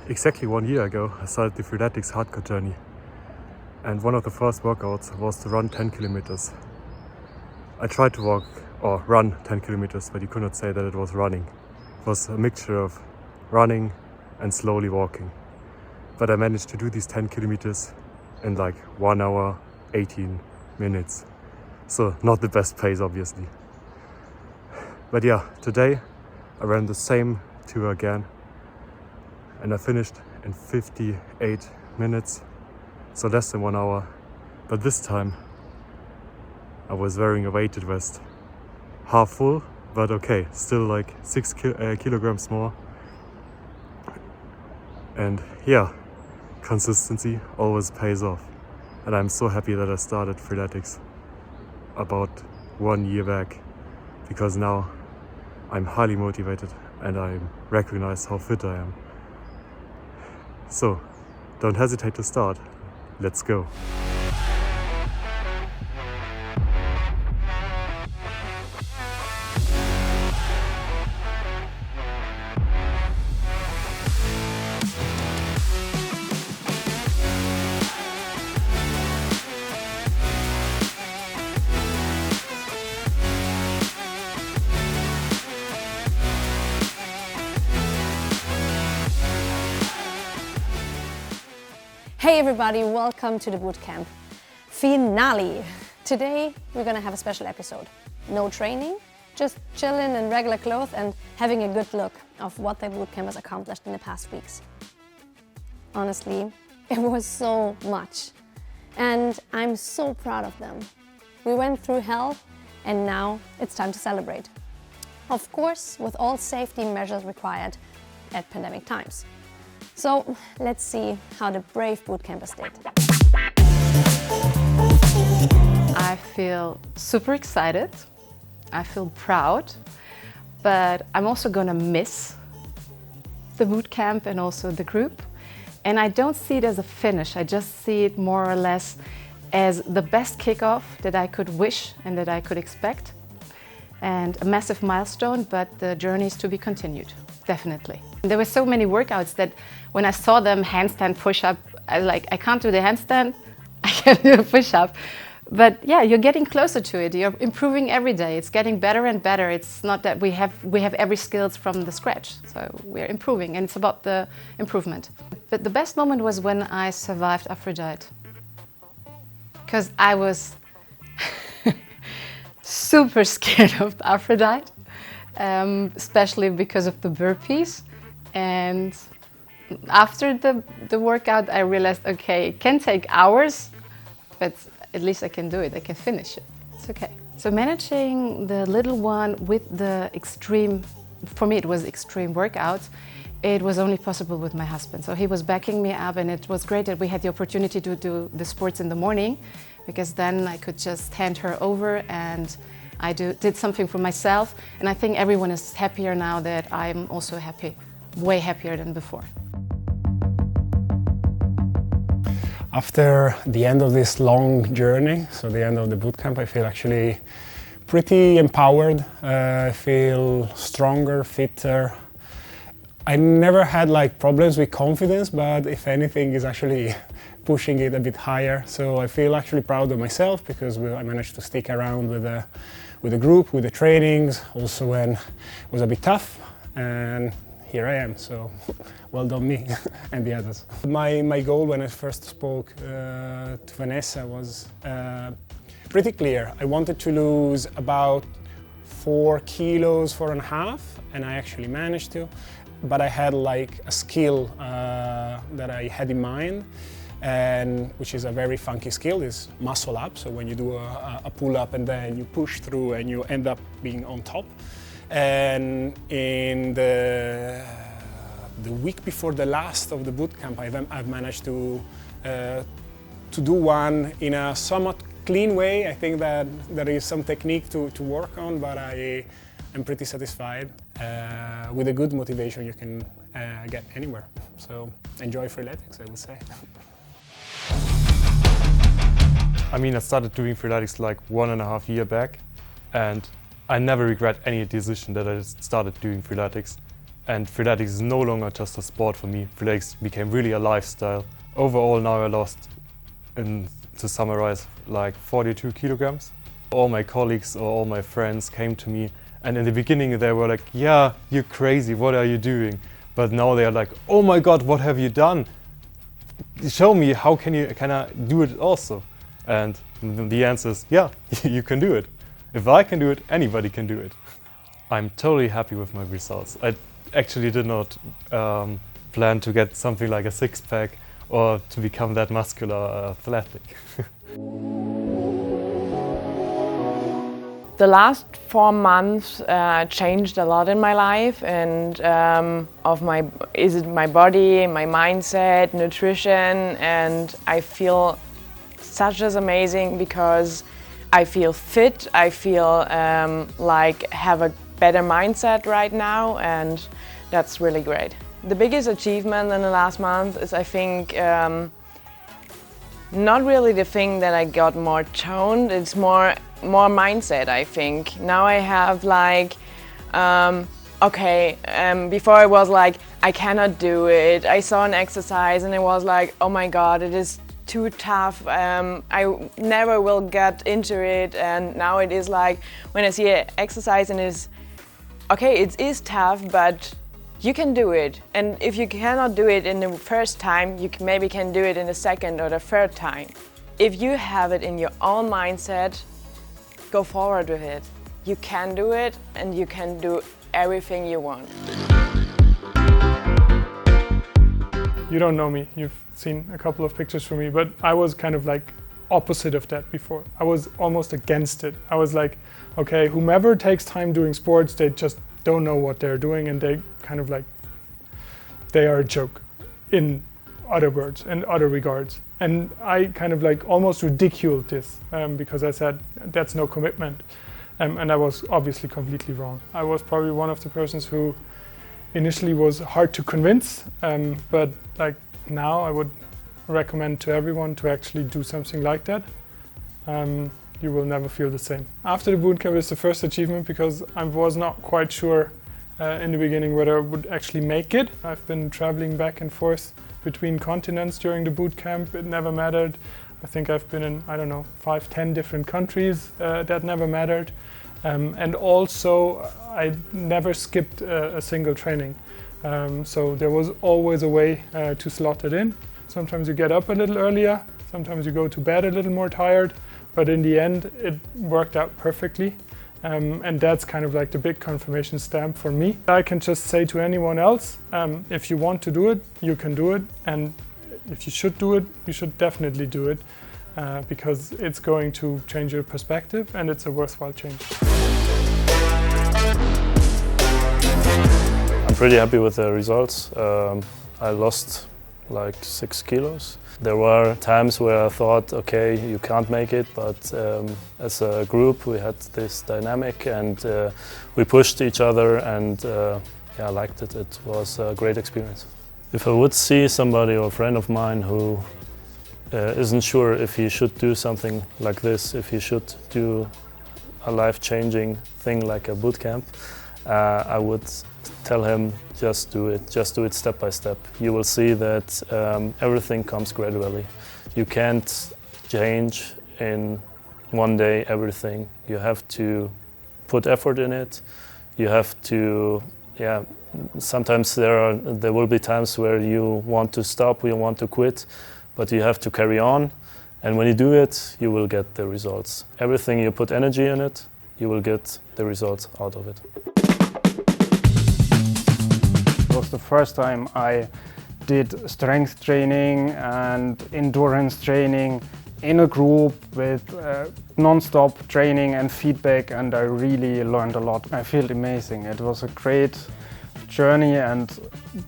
Exactly 1 year ago, I started the Freeletics hardcore journey. And one of the first workouts was to run 10 kilometers. I tried to walk or run 10 kilometers, but you could not say that it was running. It was a mixture of running and slowly walking. But I managed to do these 10 kilometers in like 1 hour, 18 minutes. So not the best pace, obviously. But yeah, today I ran the same tour again. And I finished in 58 minutes, so less than 1 hour. But this time I was wearing a weighted vest. Half full, but okay, still like 6 kilograms more. And yeah, consistency always pays off. And I'm so happy that I started Freeletics about 1 year back, because now I'm highly motivated and I recognize how fit I am. So, don't hesitate to start. Let's go. Hey everybody, welcome to the Bootcamp finale. Today we're gonna have a special episode. No training, just chilling in regular clothes and having a good look of what the Bootcamp has accomplished in the past weeks. Honestly, it was so much and I'm so proud of them. We went through hell and now it's time to celebrate. Of course, with all safety measures required at pandemic times. So let's see how the brave bootcampers did. I feel super excited, I feel proud, but I'm also gonna miss the bootcamp and also the group. And I don't see it as a finish, I just see it more or less as the best kickoff that I could wish and that I could expect. And a massive milestone, but the journey is to be continued, definitely. There were so many workouts that when I saw them, handstand, push-up, I can't do the handstand, I can do a push-up. But yeah, you're getting closer to it, you're improving every day, it's getting better and better. It's not that we have every skills from the scratch, so we're improving and it's about the improvement. But the best moment was when I survived after diet. Because I was super scared of Aphrodite, especially because of the burpees. And after the workout, I realized, okay, it can take hours, but at least I can do it, I can finish it. It's okay. So managing the little one with the extreme, for me it was extreme workouts, it was only possible with my husband. So he was backing me up and it was great that we had the opportunity to do the sports in the morning, because then I could just hand her over and I did something for myself. And I think everyone is happier now that I'm also happy, way happier than before. After the end of this long journey, so the end of the bootcamp, I feel actually pretty empowered. I feel stronger, fitter. I never had problems with confidence, but if anything is actually pushing it a bit higher. So I feel actually proud of myself because I managed to stick around with the group, with the trainings, also when it was a bit tough. And here I am, so well done me and the others. My goal when I first spoke to Vanessa was pretty clear. I wanted to lose about 4 kilos, 4.5, and I actually managed to. But I had a skill that I had in mind, and which is a very funky skill, is muscle up. So when you do a pull up and then you push through and you end up being on top. And in the week before the last of the bootcamp, I've managed to do one in a somewhat clean way. I think that there is some technique to work on, but I'm pretty satisfied. With a good motivation, you can get anywhere. So enjoy Freeletics, I would say. I mean, I started doing Freeletics like 1.5 years back, and I never regret any decision that I started doing Freeletics. And Freeletics is no longer just a sport for me. Freeletics became really a lifestyle. Overall, now I lost, to summarize, like 42 kilograms. All my colleagues or all my friends came to me, and in the beginning they were like, yeah, you're crazy, what are you doing? But now they are like, oh my God, what have you done? Show me, how can I do it also? And the answer is, yeah, you can do it. If I can do it, anybody can do it. I'm totally happy with my results. I actually did not plan to get something like a six-pack or to become that muscular athletic. The last 4 months changed a lot in my life, and is it my body, my mindset, nutrition, and I feel such as amazing because I feel fit, I feel like have a better mindset right now, and that's really great. The biggest achievement in the last month is, I think, not really the thing that I got more toned, it's more mindset, I think. Now I have like, before I was like, I cannot do it. I saw an exercise and it was like, oh my God, it is too tough. I never will get into it. And now it is like, when I see an exercise and it's, okay, it is tough, but you can do it. And if you cannot do it in the first time, you maybe can do it in the second or the third time. If you have it in your own mindset, go forward with it. You can do it, and you can do everything you want. You don't know me, you've seen a couple of pictures from me, but I was kind of like opposite of that before. I was almost against it. I was like, okay, whomever takes time doing sports, they just don't know what they're doing, and they kind of like, they are a joke in other words and other regards. And I kind of like almost ridiculed this because I said, that's no commitment. And I was obviously completely wrong. I was probably one of the persons who initially was hard to convince, but like now I would recommend to everyone to actually do something like that. You will never feel the same. After the bootcamp is the first achievement because I was not quite sure in the beginning whether I would actually make it. I've been traveling back and forth between continents during the bootcamp. It never mattered. I think I've been in, I don't know, 5-10 different countries. That never mattered. And also, I never skipped a single training. So there was always a way to slot it in. Sometimes you get up a little earlier, sometimes you go to bed a little more tired, but in the end, it worked out perfectly. And that's kind of like the big confirmation stamp for me. I can just say to anyone else, if you want to do it, you can do it. And if you should do it, you should definitely do it because it's going to change your perspective and it's a worthwhile change. I'm pretty happy with the results. I lost like 6 kilos. There were times where I thought, okay, you can't make it, but as a group we had this dynamic and we pushed each other, and I liked it. It was a great experience. If I would see somebody or a friend of mine who isn't sure if he should do something like this, if he should do a life-changing thing like a bootcamp, I would tell him, just do it step by step. You will see that everything comes gradually. You can't change in one day everything. You have to put effort in it. You have to, sometimes there will be times where you want to stop, you want to quit, but you have to carry on. And when you do it, you will get the results. Everything you put energy in it, you will get the results out of it. It was the first time I did strength training and endurance training in a group with non-stop training and feedback, and I really learned a lot. I feel amazing. It was a great journey and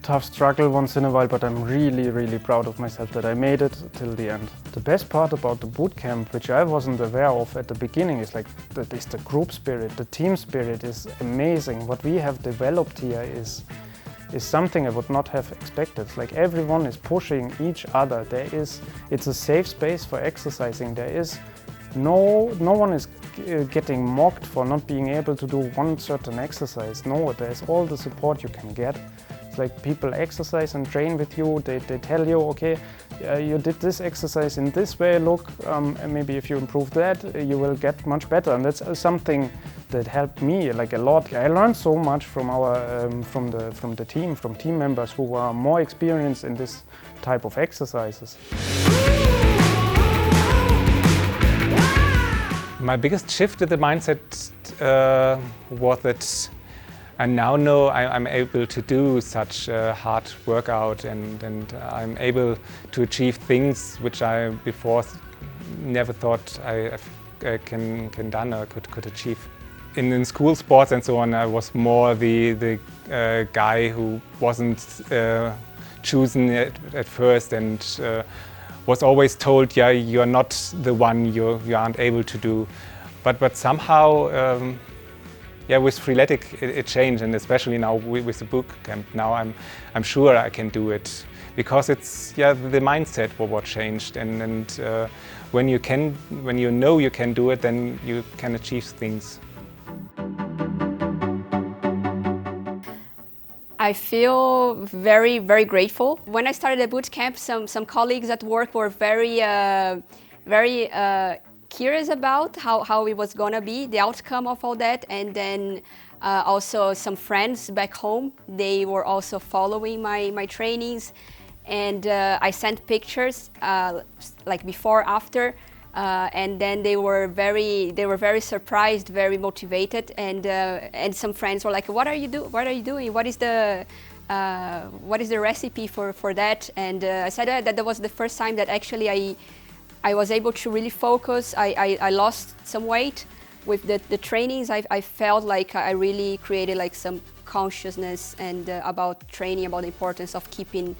tough struggle once in a while, but I'm really, really proud of myself that I made it till the end. The best part about the bootcamp, which I wasn't aware of at the beginning, is the group spirit. The team spirit is amazing. What we have developed here is something I would not have expected. Like, everyone is pushing each other. It's a safe space for exercising. There is no one is getting mocked for not being able to do one certain exercise. No, there's all the support you can get. It's like people exercise and train with you. They tell you, okay, you did this exercise in this way, look, and maybe if you improve that, you will get much better. And that's something that helped me like a lot. I learned so much from our from the team, from team members who are more experienced in this type of exercises. My biggest shift in the mindset was that I now know I'm able to do such a hard workout, and I'm able to achieve things which I before never thought I can done or could achieve. In school sports and so on, I was more the guy who wasn't chosen at first, and was always told, yeah, you're not the one, you aren't able to do. But somehow, yeah, with Freeletics it changed, and especially now with the Bootcamp, now I'm sure I can do it, because it's the mindset what changed, and when you know you can do it, then you can achieve things. I feel very, very grateful. When I started the bootcamp, some colleagues at work were very curious about how it was gonna be, the outcome of all that, and then also some friends back home, they were also following my trainings, and I sent pictures like before, after, and then they were very surprised, very motivated, and some friends were like, what are you doing? What is the recipe for that? And I said that was the first time that actually I was able to really focus. I lost some weight with the trainings. I felt like I really created like some consciousness and about training, about the importance of keeping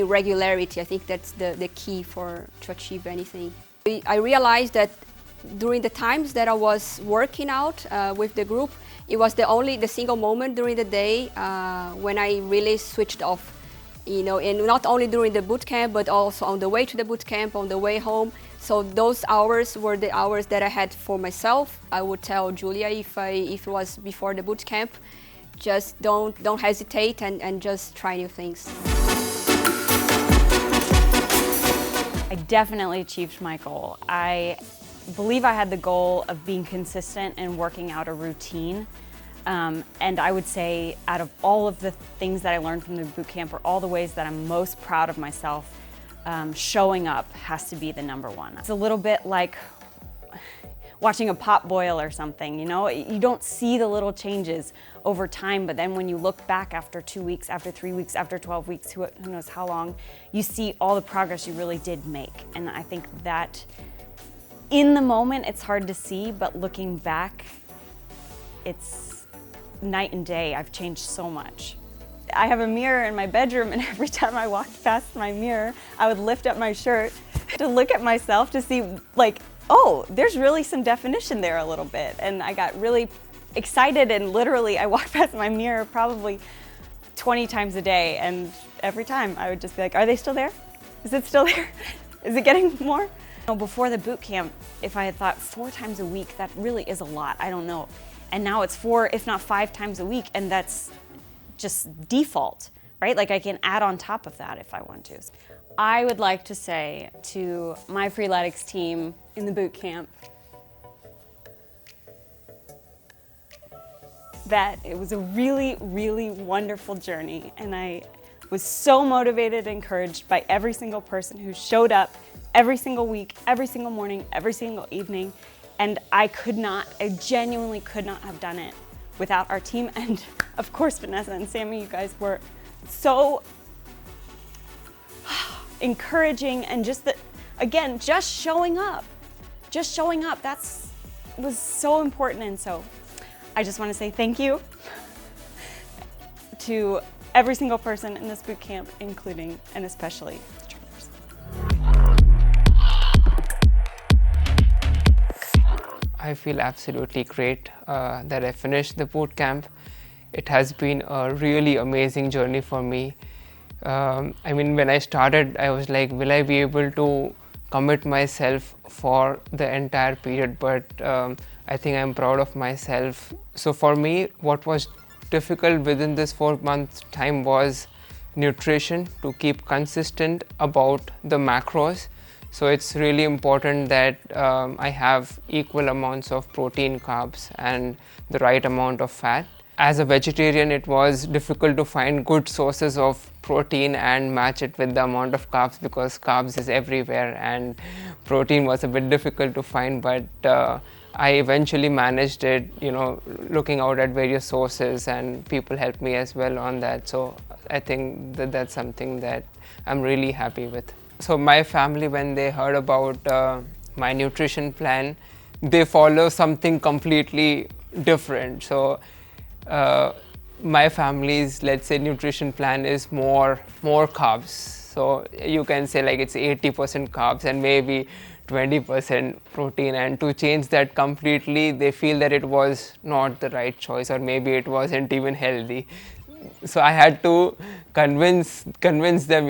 regularity. I think that's the key to achieve anything. I realized that during the times that I was working out with the group, it was the single moment during the day when I really switched off. You know, and not only during the bootcamp, but also on the way to the bootcamp, on the way home. So those hours were the hours that I had for myself. I would tell Julia if it was before the bootcamp, just don't hesitate and just try new things. I definitely achieved my goal. I believe I had the goal of being consistent and working out a routine. And I would say out of all of the things that I learned from the bootcamp, or all the ways that I'm most proud of myself, showing up has to be the #1. It's a little bit like watching a pot boil or something, you know? You don't see the little changes over time, but then when you look back after 2 weeks, after 3 weeks, after 12 weeks, who knows how long, you see all the progress you really did make. And I think that in the moment it's hard to see, but looking back, it's night and day. I've changed so much. I have a mirror in my bedroom, and every time I walked past my mirror, I would lift up my shirt to look at myself to see, like, oh, there's really some definition there a little bit. And I got really excited, and literally I walked past my mirror probably 20 times a day, and every time I would just be like, are they still there? Is it still there? Is it getting more? Before the boot camp, if I had thought 4 times a week, that really is a lot, I don't know. And now it's 4, if not 5 times a week, and that's just default, right? Like I can add on top of that if I want to. I would like to say to my Freeletics team in the boot camp that it was a really, really wonderful journey, and I was so motivated and encouraged by every single person who showed up every single week, every single morning, every single evening. And I genuinely could not have done it without our team. And of course, Vanessa and Sammy, you guys were so encouraging, and just again, just showing up, that was so important. And so I just want to say thank you to every single person in this boot camp, including and especially the trainers. I feel absolutely great that I finished the boot camp. It has been a really amazing journey for me. I mean, when I started, I was like, will I be able to commit myself for the entire period, but I think I'm proud of myself. So for me, what was difficult within this 4-month time was nutrition, to keep consistent about the macros. So it's really important that I have equal amounts of protein, carbs, and the right amount of fat. As a vegetarian, it was difficult to find good sources of protein and match it with the amount of carbs, because carbs is everywhere and protein was a bit difficult to find, but I eventually managed it, looking out at various sources, and people helped me as well on that. So I think that that's something that I'm really happy with. So my family, when they heard about my nutrition plan, they follow something completely different. So my family's, let's say, nutrition plan is more carbs. So you can say like it's 80% carbs and maybe 20% protein, and to change that completely, they feel that it was not the right choice, or maybe it wasn't even healthy. So I had to convince them,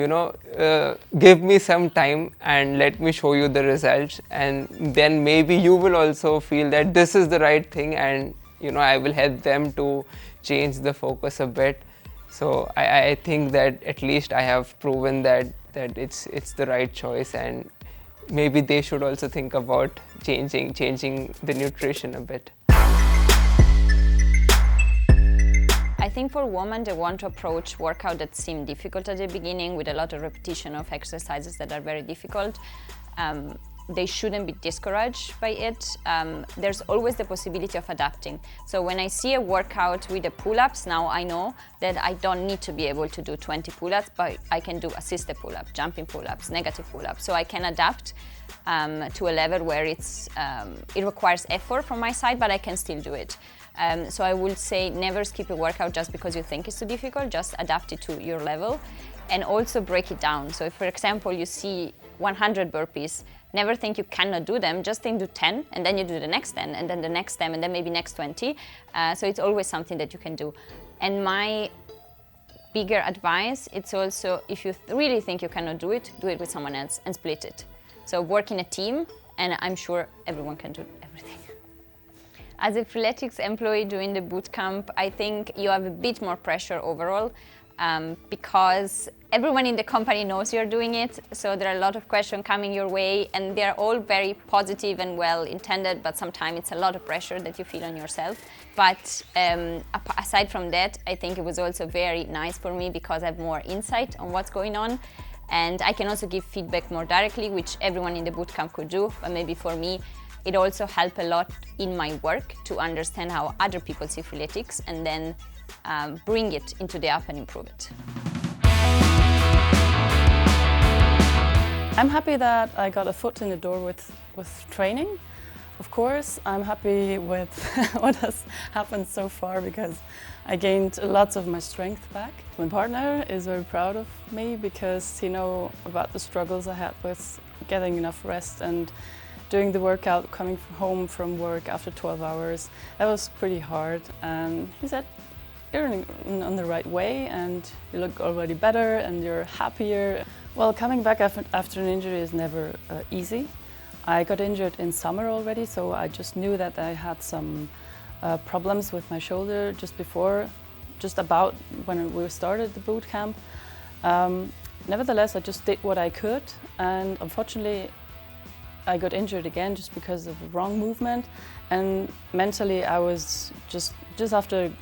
give me some time and let me show you the results, and then maybe you will also feel that this is the right thing, and I will help them to change the focus a bit. So I think that at least I have proven that it's the right choice, and maybe they should also think about changing the nutrition a bit. I think for women, they want to approach workout that seem difficult at the beginning, with a lot of repetition of exercises that are very difficult. They shouldn't be discouraged by it. There's always the possibility of adapting. So when I see a workout with the pull-ups, now I know that I don't need to be able to do 20 pull-ups, but I can do assisted pull-ups, jumping pull-ups, negative pull-ups. So I can adapt to a level where it requires effort from my side, but I can still do it. So I would say never skip a workout just because you think it's too difficult, just adapt it to your level, and also break it down. So if, for example, you see 100 burpees, never think you cannot do them, just think do 10, and then you do the next 10, and then the next 10, and then maybe next 20. So it's always something that you can do. And my bigger advice, it's also, if you really think you cannot do it with someone else and split it. So work in a team, and I'm sure everyone can do everything. As a Freeletics employee doing the bootcamp, I think you have a bit more pressure overall, because everyone in the company knows you're doing it, so there are a lot of questions coming your way, and they're all very positive and well intended, but sometimes it's a lot of pressure that you feel on yourself. But aside from that, I think it was also very nice for me because I have more insight on what's going on, and I can also give feedback more directly, which everyone in the bootcamp could do, but maybe for me it also helped a lot in my work to understand how other people see Freeletics, and then bring it into the app and improve it. I'm happy that I got a foot in the door with training. Of course, I'm happy with what has happened so far because I gained lots of my strength back. My partner is very proud of me because he knows about the struggles I had with getting enough rest and doing the workout, coming home from work after 12 hours. That was pretty hard, and he said, you're on the right way and you look already better and you're happier. Well, coming back after an injury is never easy. I got injured in summer already, so I just knew that I had some problems with my shoulder just about when we started the boot camp. Nevertheless, I just did what I could, and unfortunately I got injured again just because of wrong movement, and mentally I was just after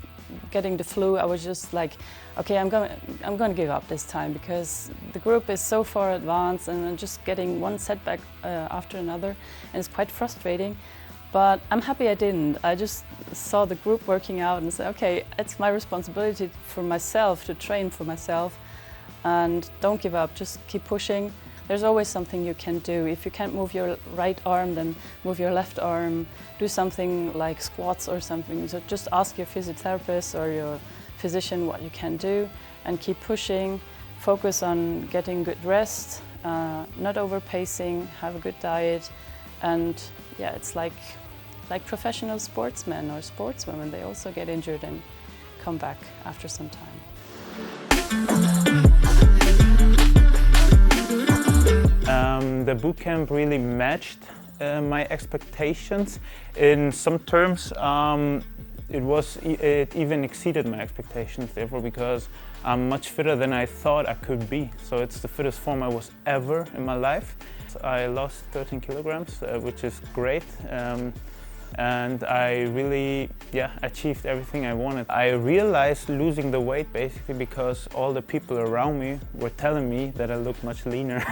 getting the flu, I was just like, okay, I'm gonna give up this time because the group is so far advanced and I'm just getting one setback after another, and it's quite frustrating. But I'm happy I didn't. I just saw the group working out and said, okay, it's my responsibility for myself to train for myself, and don't give up, just keep pushing. There's always something you can do. If you can't move your right arm, then move your left arm. Do something like squats or something. So just ask your physiotherapist or your physician what you can do and keep pushing. Focus on getting good rest, not overpacing, have a good diet. And yeah, it's like professional sportsmen or sportswomen. They also get injured and come back after some time. the bootcamp really matched my expectations. In some terms, it even exceeded my expectations, therefore, because I'm much fitter than I thought I could be. So it's the fittest form I was ever in my life. I lost 13 kilograms, which is great. And I really, achieved everything I wanted. I realized losing the weight basically because all the people around me were telling me that I look much leaner.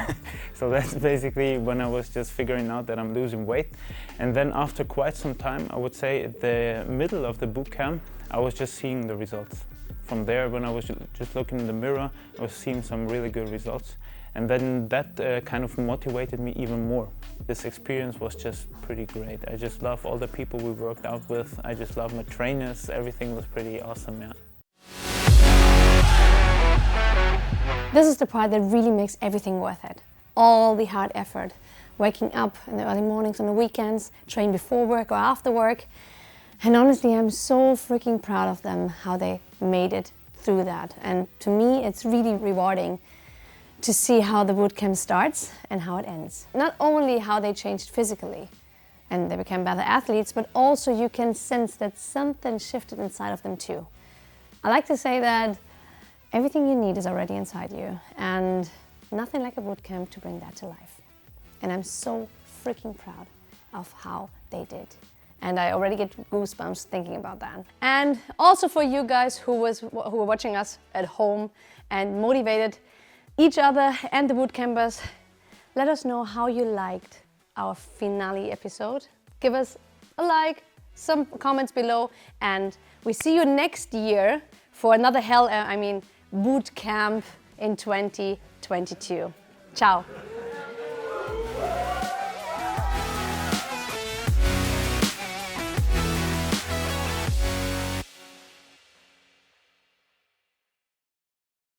So that's basically when I was just figuring out that I'm losing weight. And then after quite some time, I would say at the middle of the boot camp, I was just seeing the results. From there, when I was just looking in the mirror, I was seeing some really good results. And then that kind of motivated me even more. This experience was just pretty great. I just love all the people we worked out with. I just love my trainers. Everything was pretty awesome, yeah. This is the part that really makes everything worth it. All the hard effort, waking up in the early mornings on the weekends, train before work or after work. And honestly, I'm so freaking proud of them, how they made it through that. And to me, it's really rewarding to see how the bootcamp starts and how it ends. Not only how they changed physically and they became better athletes, but also you can sense that something shifted inside of them too. I like to say that everything you need is already inside you, and nothing like a bootcamp to bring that to life. And I'm so freaking proud of how they did. And I already get goosebumps thinking about that. And also for you guys who were watching us at home and motivated each other and the bootcampers, let us know how you liked our finale episode. Give us a like, some comments below, and we see you next year for another bootcamp in 2022. Ciao.